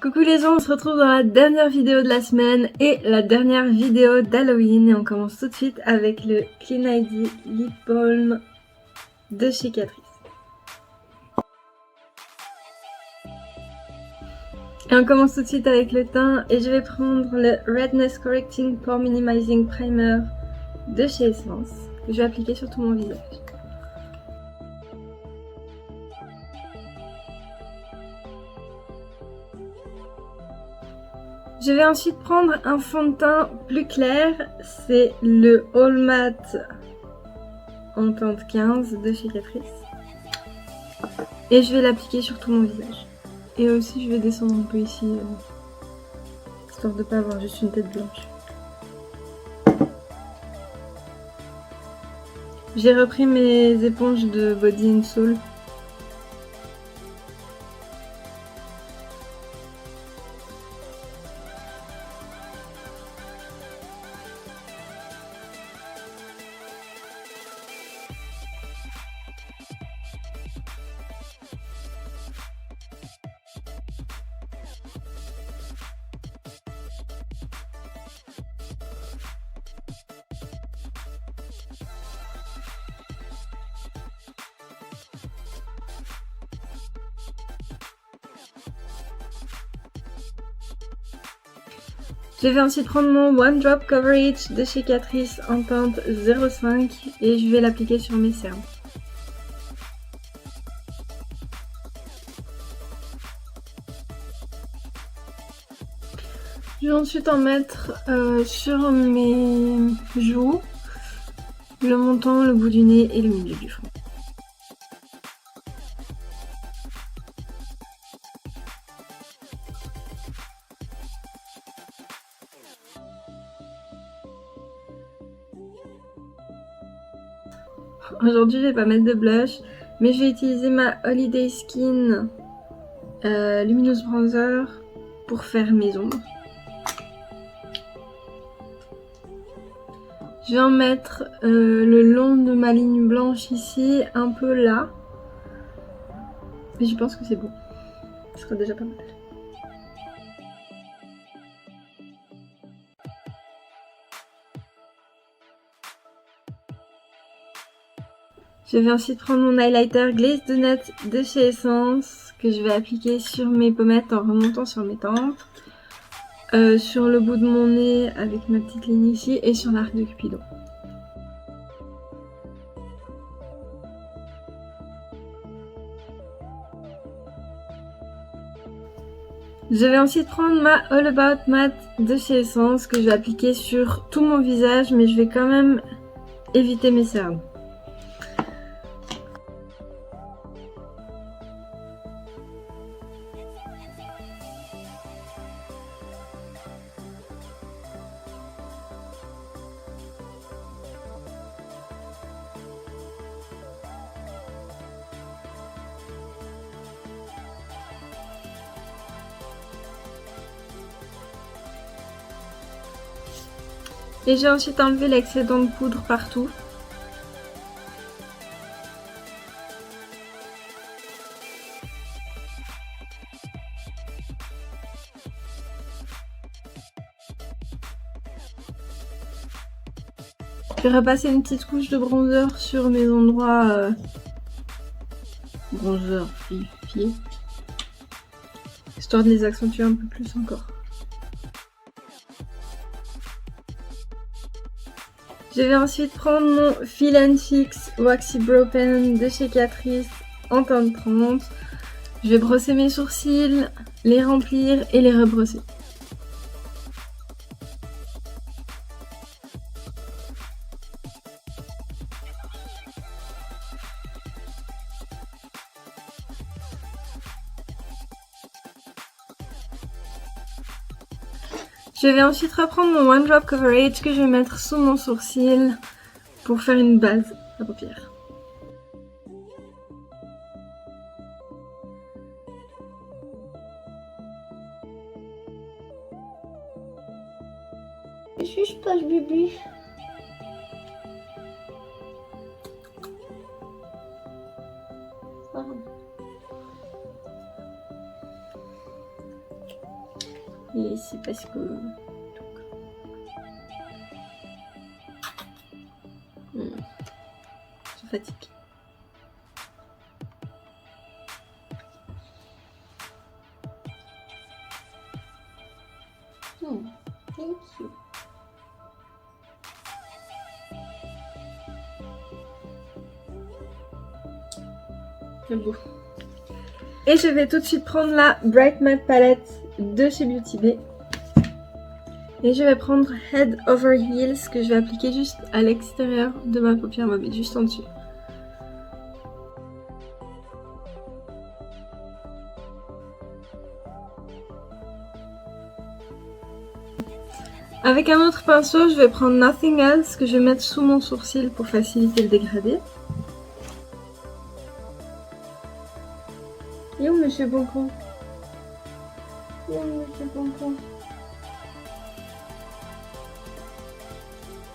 Coucou les gens, on se retrouve dans la dernière vidéo de la semaine et la dernière vidéo d'Halloween. Et on commence tout de suite avec le Clean ID Lip Balm de chez Catrice. Et on commence tout de suite avec le teint et je vais prendre le Redness Correcting Pore Minimizing Primer de chez Essence que je vais appliquer sur tout mon visage. Je vais ensuite prendre un fond de teint plus clair, c'est le All Matte en teinte 15 de chez Catrice. Et je vais l'appliquer sur tout mon visage. Et aussi je vais descendre un peu ici, histoire de ne pas avoir juste une tête blanche. J'ai repris mes éponges de Body & Soul. Je vais ensuite prendre mon One Drop Coverage de chez Catrice en teinte 05 et je vais l'appliquer sur mes cernes. Je vais ensuite en mettre sur mes joues, le menton, le bout du nez et le milieu du front. Aujourd'hui je vais pas mettre de blush, mais je vais utiliser ma Holiday Skin Luminous Bronzer pour faire mes ombres. Je vais en mettre le long de ma ligne blanche ici, un peu là. Mais je pense que c'est bon. Ce sera déjà pas mal. Je vais ensuite prendre mon highlighter Glaze Donut de chez Essence que je vais appliquer sur mes pommettes en remontant sur mes tempes, sur le bout de mon nez avec ma petite ligne ici et sur l'arc de Cupidon. Je vais ensuite prendre ma All About Matte de chez Essence que je vais appliquer sur tout mon visage, mais je vais quand même éviter mes cernes. Et j'ai ensuite enlevé l'excédent de poudre partout. Je vais repasser une petite couche de bronzer sur mes endroits bronzer vivifiés, histoire de les accentuer un peu plus encore. Je vais ensuite prendre mon Fill & Fix Waxy Brow Pen de chez Catrice en teinte 30. Je vais brosser mes sourcils, les remplir et les rebrosser. Je vais ensuite reprendre mon One Drop Coverage que je vais mettre sous mon sourcil pour faire une base à paupières. Juste pas le bébé. Et ici parce que... Je fatigue. Thank you. C'est beau. Et je vais tout de suite prendre la Bright Matte Palette de chez Beauty Bay. Et je vais prendre Head Over Heels que je vais appliquer juste à l'extérieur de ma paupière mobile, juste en dessus. Avec un autre pinceau, je vais prendre Nothing Else que je vais mettre sous mon sourcil pour faciliter le dégradé. Et où Monsieur Boncoin? Et où Monsieur Boncoin?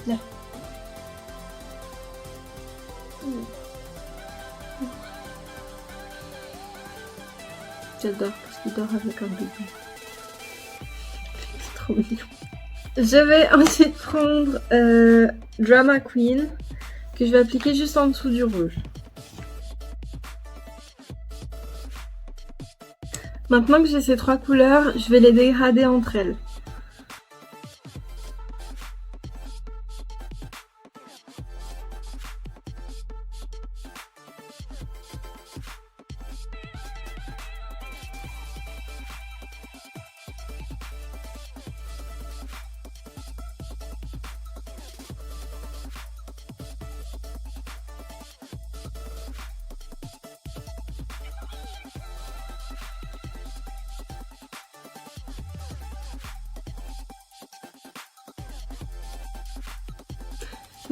Là. J'adore parce qu'il dort avec un bébé. C'est trop mignon. Je vais ensuite prendre Drama Queen que je vais appliquer juste en dessous du rouge. Maintenant que j'ai ces trois couleurs, je vais les dégrader entre elles.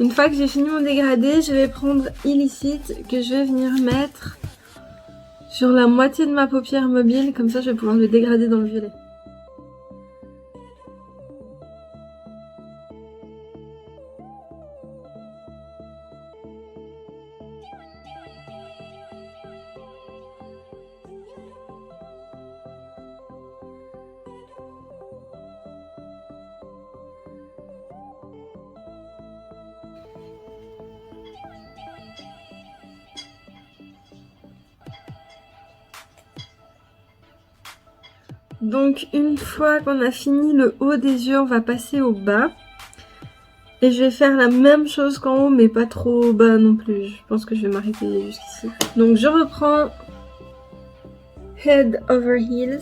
Une fois que j'ai fini mon dégradé, je vais prendre Illicit que je vais venir mettre sur la moitié de ma paupière mobile, comme ça je vais pouvoir le dégrader dans le violet. Donc une fois qu'on a fini le haut des yeux, on va passer au bas. Et je vais faire la même chose qu'en haut, mais pas trop bas non plus. Je pense que je vais m'arrêter jusqu'ici. Donc je reprends Head Over Heels.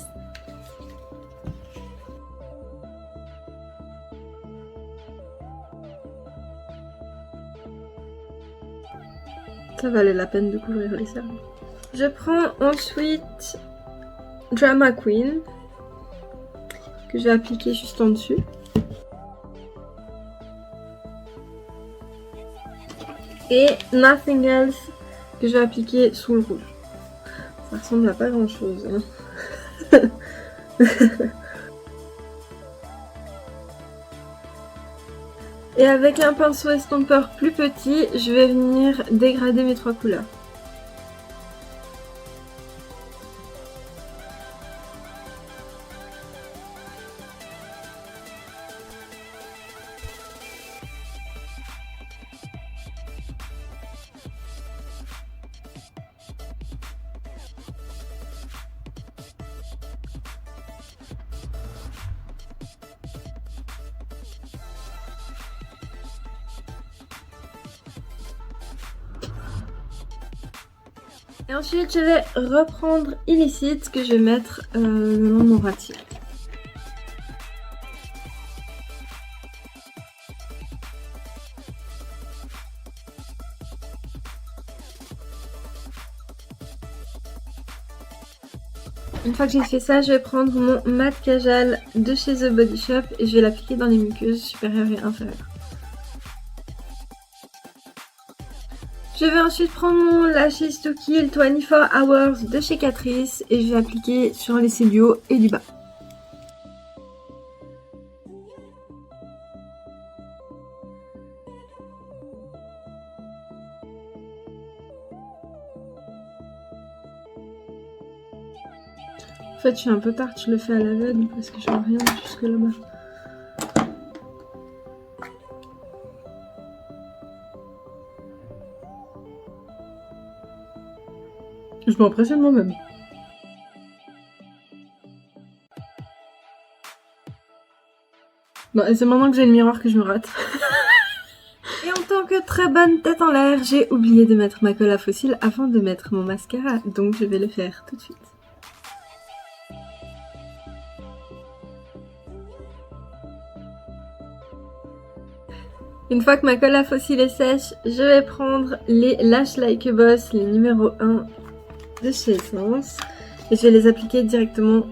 Ça valait la peine de couvrir les cerveaux. Je prends ensuite Drama Queen que je vais appliquer juste en dessus. Et Nothing Else que je vais appliquer sous le rouge. Ça ressemble à pas grand chose. Hein. Et avec un pinceau estompeur plus petit, je vais venir dégrader mes trois couleurs. Et ensuite, je vais reprendre Illicit que je vais mettre le long de mon ras de cils. Une fois que j'ai fait ça, je vais prendre mon mat Kajal de chez The Body Shop et je vais l'appliquer dans les muqueuses supérieures et inférieures. Je vais ensuite prendre mon Lashes to Kill 24 Hours de chez Catrice et je vais appliquer sur les cils du haut et du bas. En fait, je suis un peu tard, je le fais à l'aveugle parce que je vois rien jusque là-bas. Je m'impressionne moi-même. Bon, c'est maintenant que j'ai le miroir que je me rate. Et en tant que très bonne tête en l'air, j'ai oublié de mettre ma colle à fossiles avant de mettre mon mascara, donc je vais le faire tout de suite. Une fois que ma colle à fossiles est sèche, je vais prendre les Lash Like a Boss, les numéro 1 de chez Essence, et je vais les appliquer directement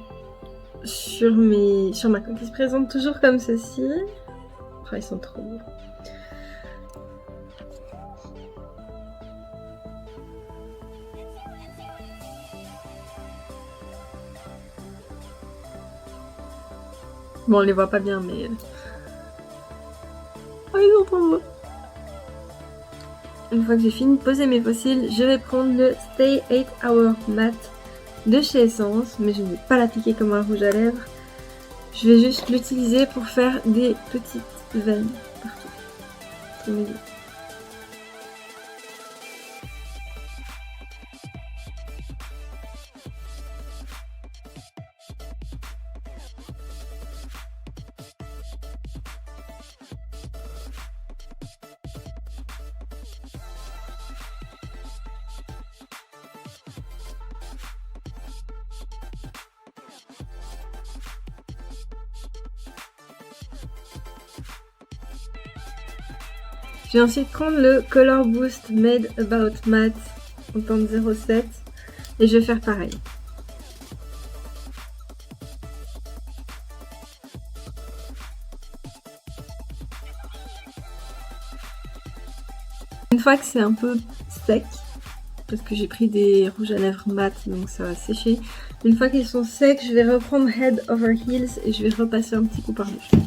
sur ma colle. Ils se présentent toujours comme ceci. Oh, ils sont trop beaux. Bon, on les voit pas bien, mais... Oh, ils sont trop beaux. Une fois que j'ai fini de poser mes fossiles, je vais prendre le Stay 8 Hour Matte de chez Essence, mais je ne vais pas l'appliquer comme un rouge à lèvres. Je vais juste l'utiliser pour faire des petites veines partout. Sur mes yeux. Je vais ensuite prendre le Color Boost Made About Matte en teinte 07 et je vais faire pareil. Une fois que c'est un peu sec, parce que j'ai pris des rouges à lèvres mat donc ça va sécher. Une fois qu'ils sont secs, je vais reprendre Head Over Heels et je vais repasser un petit coup par-dessus.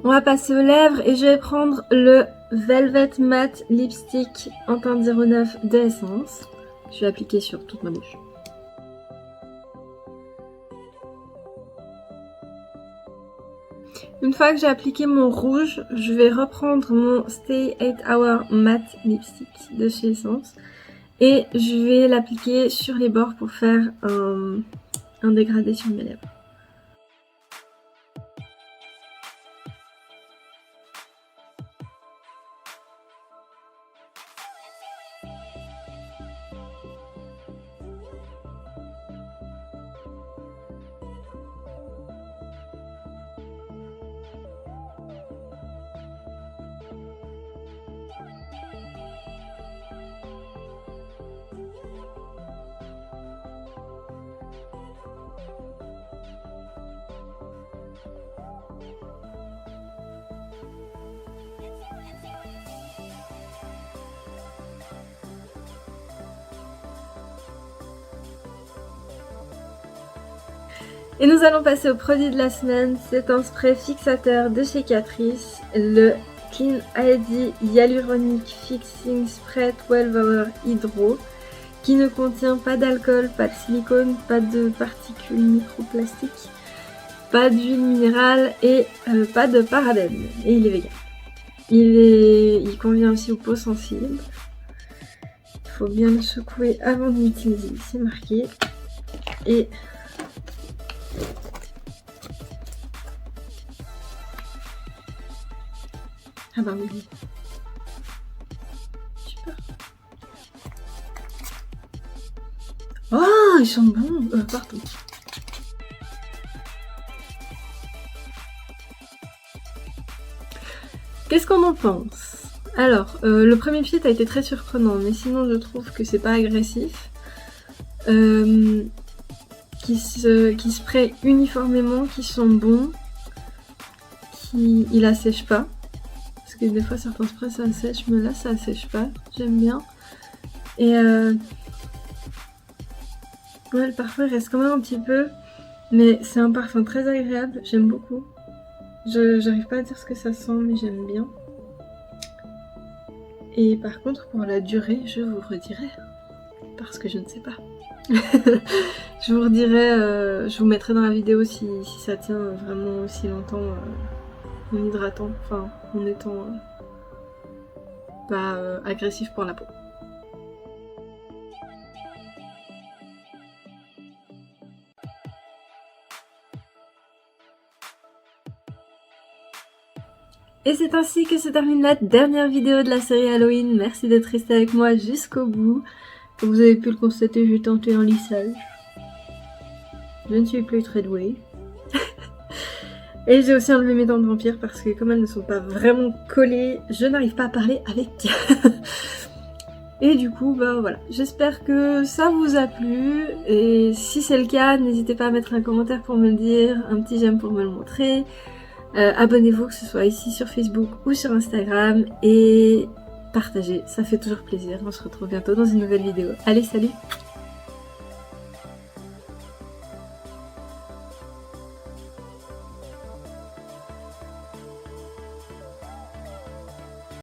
On va passer aux lèvres et je vais prendre le Velvet Matte Lipstick en teinte 09 de Essence. Je vais appliquer sur toute ma bouche. Une fois que j'ai appliqué mon rouge, je vais reprendre mon Stay 8 Hour Matte Lipstick de chez Essence et je vais l'appliquer sur les bords pour faire un dégradé sur mes lèvres. Et nous allons passer au produit de la semaine, c'est un spray fixateur de chez Catrice, le Clean ID Hyaluronic Fixing Spray 12 Hour Hydro, qui ne contient pas d'alcool, pas de silicone, pas de particules microplastiques, pas d'huile minérale et pas de parabènes. Et il est vegan. Il convient aussi aux peaux sensibles. Il faut bien le secouer avant de l'utiliser, c'est marqué. Et ah bah oui. Super. Oh, ils sont bons. Pardon. Qu'est-ce qu'on en pense? Alors, le premier fit a été très surprenant, mais sinon je trouve que c'est pas agressif. Qui spraient uniformément, qui sont bons, il assèche pas. Parce que des fois certains sprays ça assèche, mais là ça assèche pas, j'aime bien. Et ouais, le parfum reste quand même un petit peu, mais c'est un parfum très agréable, j'aime beaucoup. J'arrive pas à dire ce que ça sent, mais j'aime bien. Et par contre, pour la durée, je vous redirai. Parce que je ne sais pas. Je vous redirai, je vous mettrai dans la vidéo si ça tient vraiment aussi longtemps en hydratant, enfin en étant pas agressif pour la peau. Et c'est ainsi que se termine la dernière vidéo de la série Halloween. Merci d'être resté avec moi jusqu'au bout. Comme vous avez pu le constater, j'ai tenté un lissage. Je ne suis plus très douée. Et j'ai aussi enlevé mes dents de vampire parce que comme elles ne sont pas vraiment collées, je n'arrive pas à parler avec. Et du coup, bah voilà. J'espère que ça vous a plu. Et si c'est le cas, n'hésitez pas à mettre un commentaire pour me le dire, un petit j'aime pour me le montrer. Abonnez-vous, que ce soit ici sur Facebook ou sur Instagram. Et partagez, ça fait toujours plaisir. On se retrouve bientôt dans une nouvelle vidéo. Allez, salut!